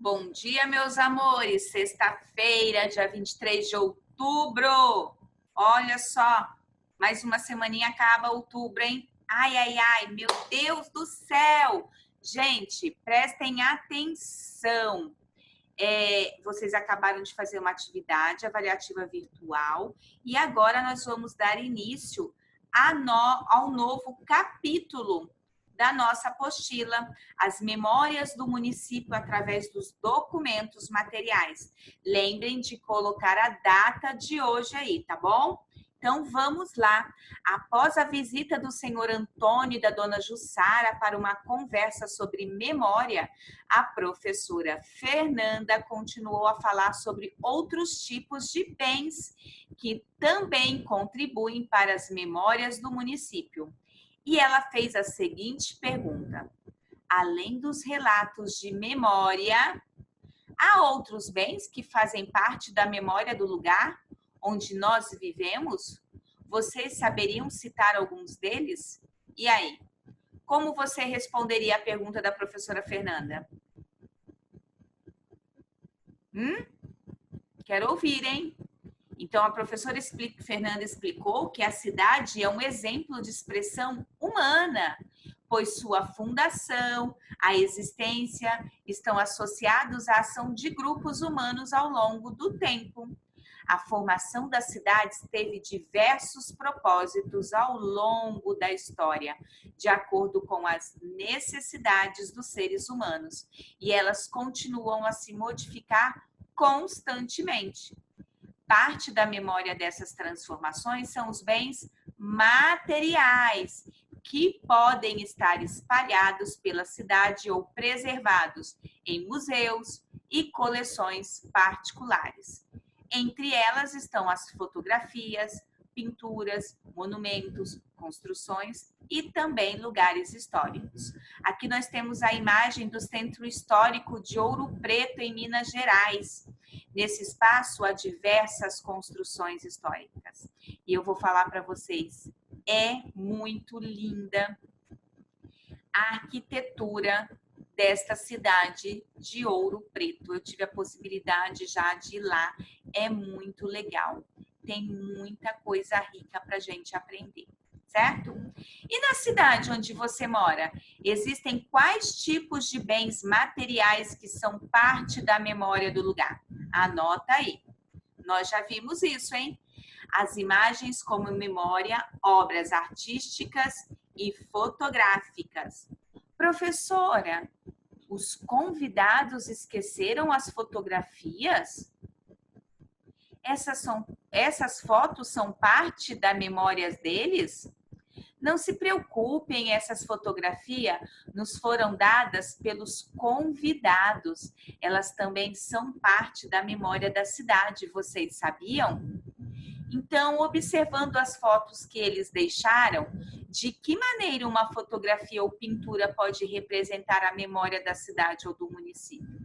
Bom dia, meus amores. Sexta-feira, dia 23 de outubro. Olha só, mais uma semaninha acaba outubro, hein? Ai, ai, ai, meu Deus do céu! Gente, prestem atenção. Vocês acabaram de fazer uma atividade avaliativa virtual e agora nós vamos dar início ao novo capítulo da nossa apostila, as memórias do município através dos documentos materiais. Lembrem de colocar a data de hoje aí, tá bom? Então, vamos lá. Após a visita do senhor Antônio e da dona Jussara para uma conversa sobre memória, a professora Fernanda continuou a falar sobre outros tipos de bens que também contribuem para as memórias do município. E ela fez a seguinte pergunta: além dos relatos de memória, há outros bens que fazem parte da memória do lugar onde nós vivemos? Vocês saberiam citar alguns deles? E aí? Como você responderia a pergunta da professora Fernanda? Quero ouvir, hein? Então, a professora Fernanda explicou que a cidade é um exemplo de expressão humana, pois sua fundação, a existência, estão associados à ação de grupos humanos ao longo do tempo. A formação das cidades teve diversos propósitos ao longo da história, de acordo com as necessidades dos seres humanos, e elas continuam a se modificar constantemente. Parte da memória dessas transformações são os bens materiais, que podem estar espalhados pela cidade ou preservados em museus e coleções particulares. Entre elas estão as fotografias, pinturas, monumentos, construções e também lugares históricos. Aqui nós temos a imagem do Centro Histórico de Ouro Preto, em Minas Gerais. Nesse espaço há diversas construções históricas. E eu vou falar para vocês, é muito linda a arquitetura desta cidade de Ouro Preto. Eu tive a possibilidade já de ir lá, é muito legal. Tem muita coisa rica para a gente aprender, certo? E na cidade onde você mora, existem quais tipos de bens materiais que são parte da memória do lugar? Anota aí. Nós já vimos isso, hein? As imagens como memória, obras artísticas e fotográficas. Professora, os convidados esqueceram as fotografias? Essas fotos são parte da memória deles? Não se preocupem, essas fotografias nos foram dadas pelos convidados. Elas também são parte da memória da cidade, vocês sabiam? Então, observando as fotos que eles deixaram, de que maneira uma fotografia ou pintura pode representar a memória da cidade ou do município?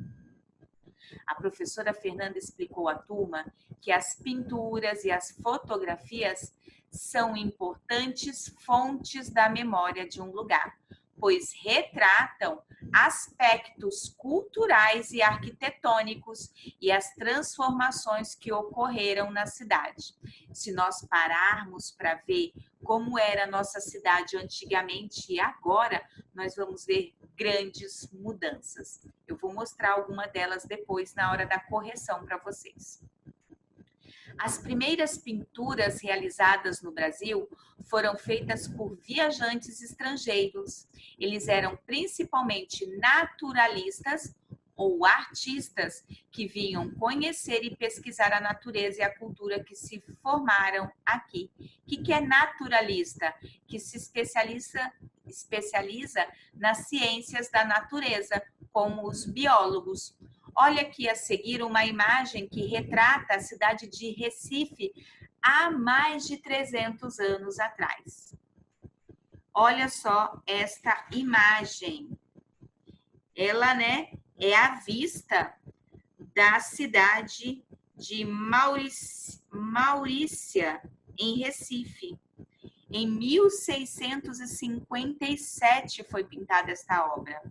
A professora Fernanda explicou à turma que as pinturas e as fotografias são importantes fontes da memória de um lugar, pois retratam aspectos culturais e arquitetônicos e as transformações que ocorreram na cidade. Se nós pararmos para ver como era a nossa cidade antigamente e agora, nós vamos ver grandes mudanças. Eu vou mostrar alguma delas depois na hora da correção para vocês. As primeiras pinturas realizadas no Brasil foram feitas por viajantes estrangeiros. Eles eram principalmente naturalistas ou artistas que vinham conhecer e pesquisar a natureza e a cultura que se formaram aqui. O que é naturalista? Que se especializa nas ciências da natureza, como os biólogos. Olha aqui a seguir uma imagem que retrata a cidade de Recife há mais de 300 anos atrás. Olha só esta imagem. Ela, é a vista da cidade de Maurícia, em Recife. Em 1657 foi pintada esta obra.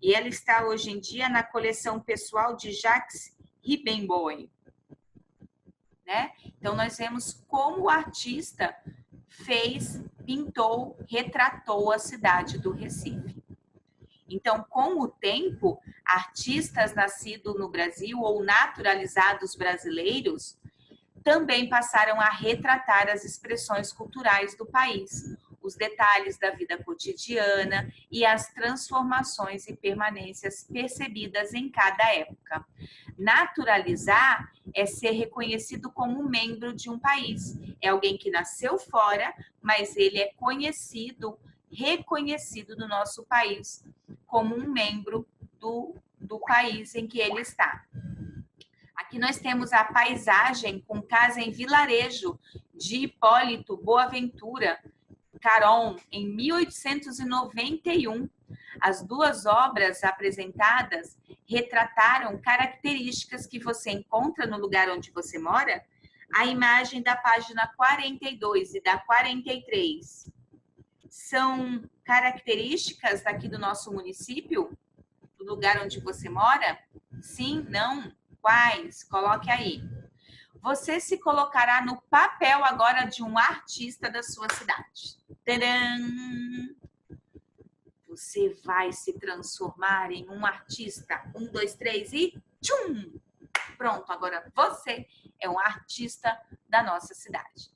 E ela está hoje em dia na coleção pessoal de Jacques Ribemboim, né? Então, nós vemos como o artista fez, pintou, retratou a cidade do Recife. Então, com o tempo, artistas nascidos no Brasil ou naturalizados brasileiros também passaram a retratar as expressões culturais do país, os detalhes da vida cotidiana e as transformações e permanências percebidas em cada época. Naturalizar é ser reconhecido como membro de um país. É alguém que nasceu fora, mas ele é conhecido, reconhecido no nosso país como um membro do país em que ele está. Aqui nós temos a paisagem com casa em vilarejo de Hipólito Boaventura Caron, em 1891. As duas obras apresentadas retrataram características que você encontra no lugar onde você mora. A imagem da página 42 e da 43 são características daqui do nosso município, do lugar onde você mora? Sim, não? Quais? Coloque aí. Você se colocará no papel agora de um artista da sua cidade. Tadã! Você vai se transformar em um artista. 1, 2, 3 e tchum! Pronto, agora você é um artista da nossa cidade.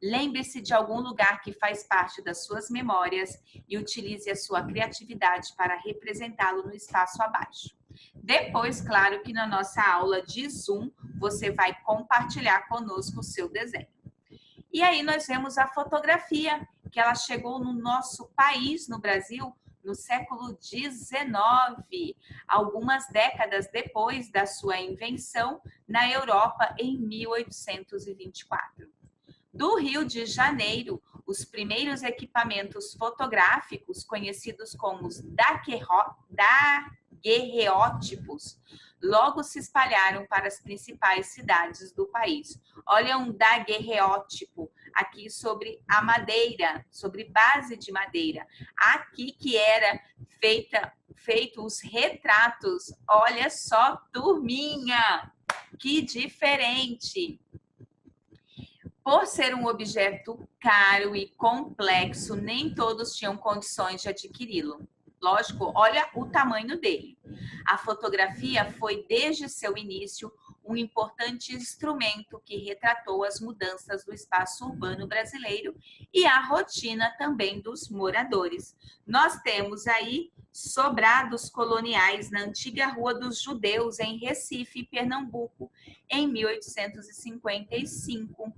Lembre-se de algum lugar que faz parte das suas memórias e utilize a sua criatividade para representá-lo no espaço abaixo. Depois, claro que na nossa aula de Zoom, você vai compartilhar conosco o seu desenho. E aí nós vemos a fotografia, que ela chegou no nosso país, no Brasil, no século XIX, algumas décadas depois da sua invenção na Europa, em 1824. Do Rio de Janeiro, os primeiros equipamentos fotográficos, conhecidos como os daguerreótipos, logo se espalharam para as principais cidades do país. Olha um daguerreótipo aqui sobre a madeira, sobre base de madeira. Aqui que era feito os retratos. Olha só, turminha, que diferente! Por ser um objeto caro e complexo, nem todos tinham condições de adquiri-lo. Lógico, olha o tamanho dele. A fotografia foi, desde seu início, um importante instrumento que retratou as mudanças do espaço urbano brasileiro e a rotina também dos moradores. Nós temos aí sobrados coloniais na antiga Rua dos Judeus, em Recife, Pernambuco, em 1855.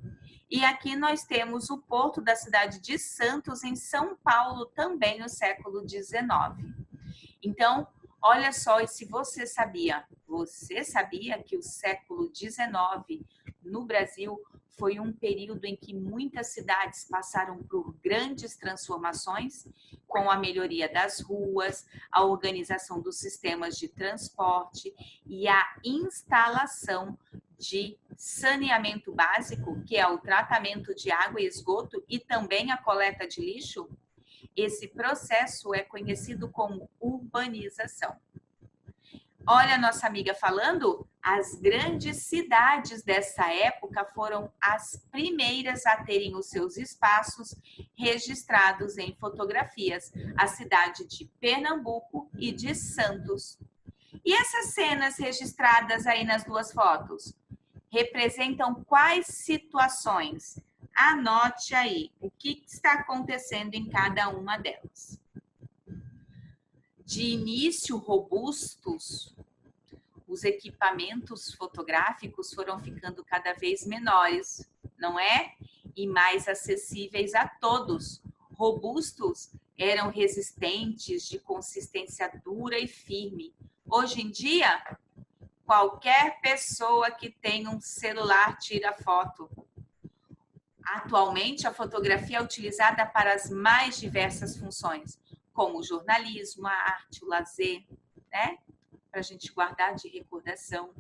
E aqui nós temos o porto da cidade de Santos, em São Paulo, também no século XIX. Então, olha só, e se você sabia que o século XIX no Brasil foi um período em que muitas cidades passaram por grandes transformações, com a melhoria das ruas, a organização dos sistemas de transporte e a instalação de saneamento básico, que é o tratamento de água e esgoto e também a coleta de lixo? Esse processo é conhecido como urbanização. Olha a nossa amiga falando, as grandes cidades dessa época foram as primeiras a terem os seus espaços registrados em fotografias, a cidade de Pernambuco e de Santos. E essas cenas registradas aí nas duas fotos representam quais situações? Anote aí o que está acontecendo em cada uma delas. De início robustos, os equipamentos fotográficos foram ficando cada vez menores, não é? E mais acessíveis a todos. Robustos eram resistentes, de consistência dura e firme. Hoje em dia, qualquer pessoa que tem um celular tira foto. Atualmente, a fotografia é utilizada para as mais diversas funções, como o jornalismo, a arte, o lazer, né? Para a gente guardar de recordação.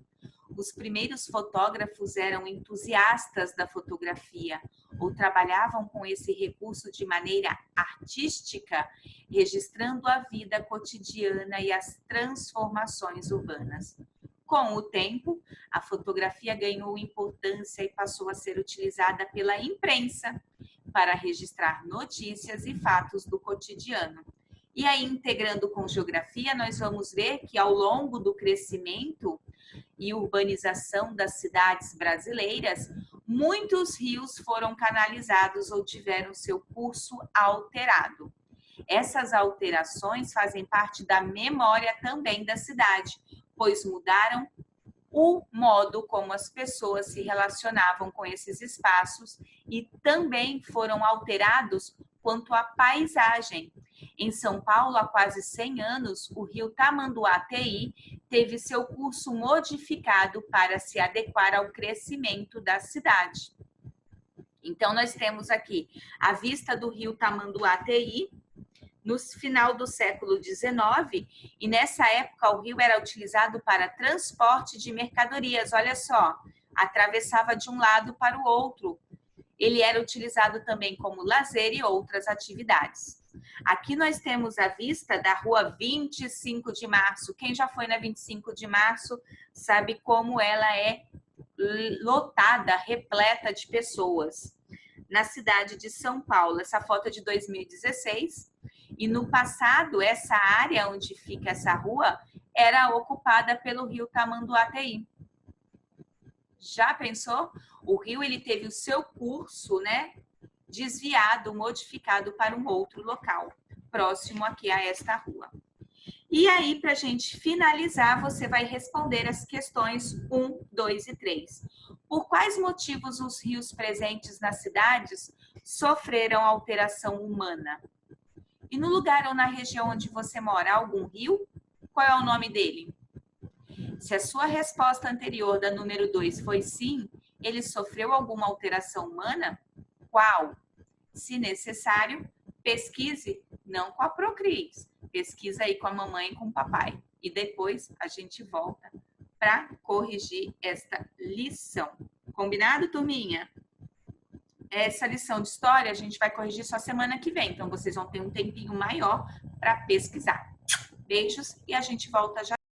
Os primeiros fotógrafos eram entusiastas da fotografia, ou trabalhavam com esse recurso de maneira artística, registrando a vida cotidiana e as transformações urbanas. Com o tempo, a fotografia ganhou importância e passou a ser utilizada pela imprensa para registrar notícias e fatos do cotidiano. E aí, integrando com geografia, nós vamos ver que ao longo do crescimento e urbanização das cidades brasileiras, muitos rios foram canalizados ou tiveram seu curso alterado. Essas alterações fazem parte da memória também da cidade, pois mudaram o modo como as pessoas se relacionavam com esses espaços e também foram alterados quanto à paisagem. Em São Paulo, há quase 100 anos, o rio Tamanduateí teve seu curso modificado para se adequar ao crescimento da cidade. Então, nós temos aqui a vista do rio Tamanduateí, no final do século XIX, e nessa época o rio era utilizado para transporte de mercadorias. Olha só, atravessava de um lado para o outro. Ele era utilizado também como lazer e outras atividades. Aqui nós temos a vista da rua 25 de março. Quem já foi na 25 de março sabe como ela é lotada, repleta de pessoas. Na cidade de São Paulo, essa foto é de 2016. E no passado, essa área onde fica essa rua era ocupada pelo rio Tamanduateí. Já pensou? O rio ele teve o seu curso, né, desviado, modificado para um outro local, próximo aqui a esta rua. E aí, para a gente finalizar, você vai responder as questões 1, 2 e 3. Por quais motivos os rios presentes nas cidades sofreram alteração humana? E no lugar ou na região onde você mora, há algum rio? Qual é o nome dele? Se a sua resposta anterior da número 2 foi sim, ele sofreu alguma alteração humana? Qual? Se necessário, pesquise, não com a Procris, pesquisa aí com a mamãe e com o papai. E depois a gente volta para corrigir esta lição. Combinado, turminha? Essa lição de história a gente vai corrigir só semana que vem, então vocês vão ter um tempinho maior para pesquisar. Beijos e a gente volta já.